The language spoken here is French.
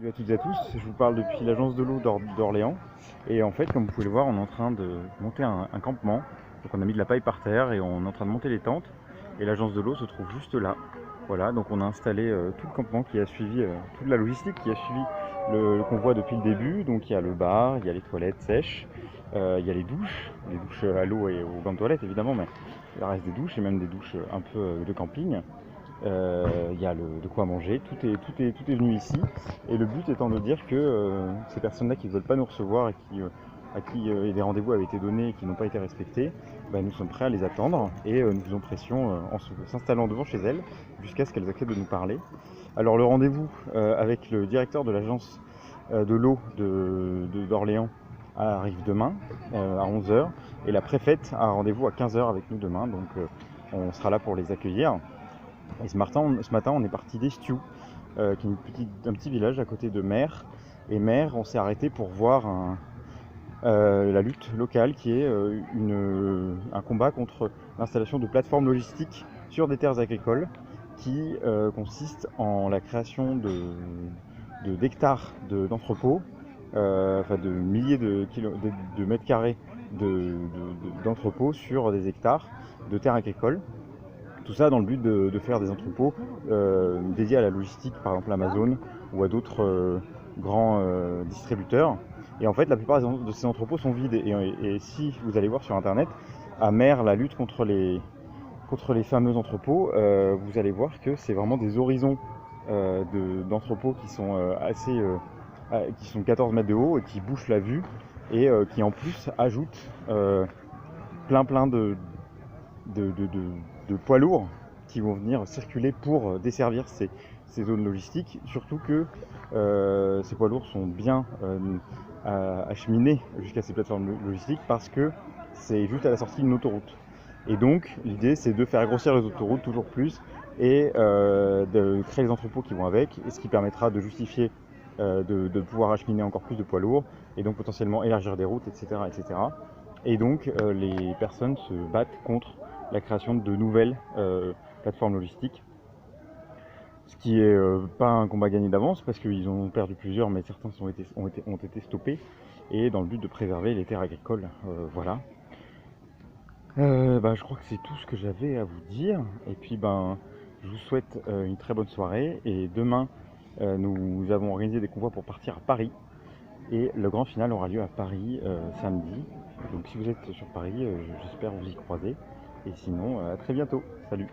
Salut à toutes et à tous, je vous parle depuis l'agence de l'eau d'Orléans. Et en fait, comme vous pouvez le voir, on est en train de monter un campement. Donc on a mis de la paille par terre et on est en train de monter les tentes. Et l'agence de l'eau se trouve juste là. Voilà, donc on a installé tout le campement qui a suivi, toute la logistique qui a suivi le convoi depuis le début. Donc il y a le bar, il y a les toilettes sèches, il y a les douches à l'eau et aux gants de toilette évidemment, mais il reste des douches et même des douches un peu de camping. Il y a de quoi manger, tout est venu ici. Et le but étant de dire que ces personnes-là qui ne veulent pas nous recevoir et à qui des rendez-vous avaient été donnés et qui n'ont pas été respectés, bah, nous sommes prêts à les attendre et nous faisons pression en s'installant devant chez elles jusqu'à ce qu'elles acceptent de nous parler. Alors le rendez-vous avec le directeur de l'agence de l'eau d'Orléans arrive demain à 11 h et la préfète a un rendez-vous à 15 h avec nous demain, donc on sera là pour les accueillir. Et ce matin, on est parti d'Estiou, qui est un petit village à côté de Mer. Et Mer, on s'est arrêté pour voir la lutte locale qui est un combat contre l'installation de plateformes logistiques sur des terres agricoles qui consiste en la création d'hectares d'entrepôts, enfin de milliers de mètres carrés d'entrepôts sur des hectares de terres agricoles. Tout ça dans le but de faire des entrepôts dédiés à la logistique, par exemple Amazon ou à d'autres grands distributeurs. Et en fait, la plupart de ces entrepôts sont vides. Et si vous allez voir sur Internet, à Mer, la lutte contre les fameux entrepôts, vous allez voir que c'est vraiment des horizons d'entrepôts qui sont qui sont 14 mètres de haut et qui bouchent la vue et qui en plus ajoutent plein de poids lourds qui vont venir circuler pour desservir ces zones logistiques, surtout que ces poids lourds sont bien acheminés jusqu'à ces plateformes logistiques parce que c'est juste à la sortie d'une autoroute. Et donc l'idée c'est de faire grossir les autoroutes toujours plus et de créer les entrepôts qui vont avec, et ce qui permettra de justifier de pouvoir acheminer encore plus de poids lourds et donc potentiellement élargir des routes, etc. etc. Et donc les personnes se battent contre la création de nouvelles plateformes logistiques, ce qui est pas un combat gagné d'avance parce qu'ils ont perdu plusieurs, mais certains ont été stoppés, et dans le but de préserver les terres agricoles. Voilà. Je crois que c'est tout ce que j'avais à vous dire, et puis je vous souhaite une très bonne soirée, et demain nous avons organisé des convois pour partir à Paris, et le grand final aura lieu à Paris samedi. Donc si vous êtes sur Paris, j'espère vous y croiser. Et sinon, à très bientôt. Salut.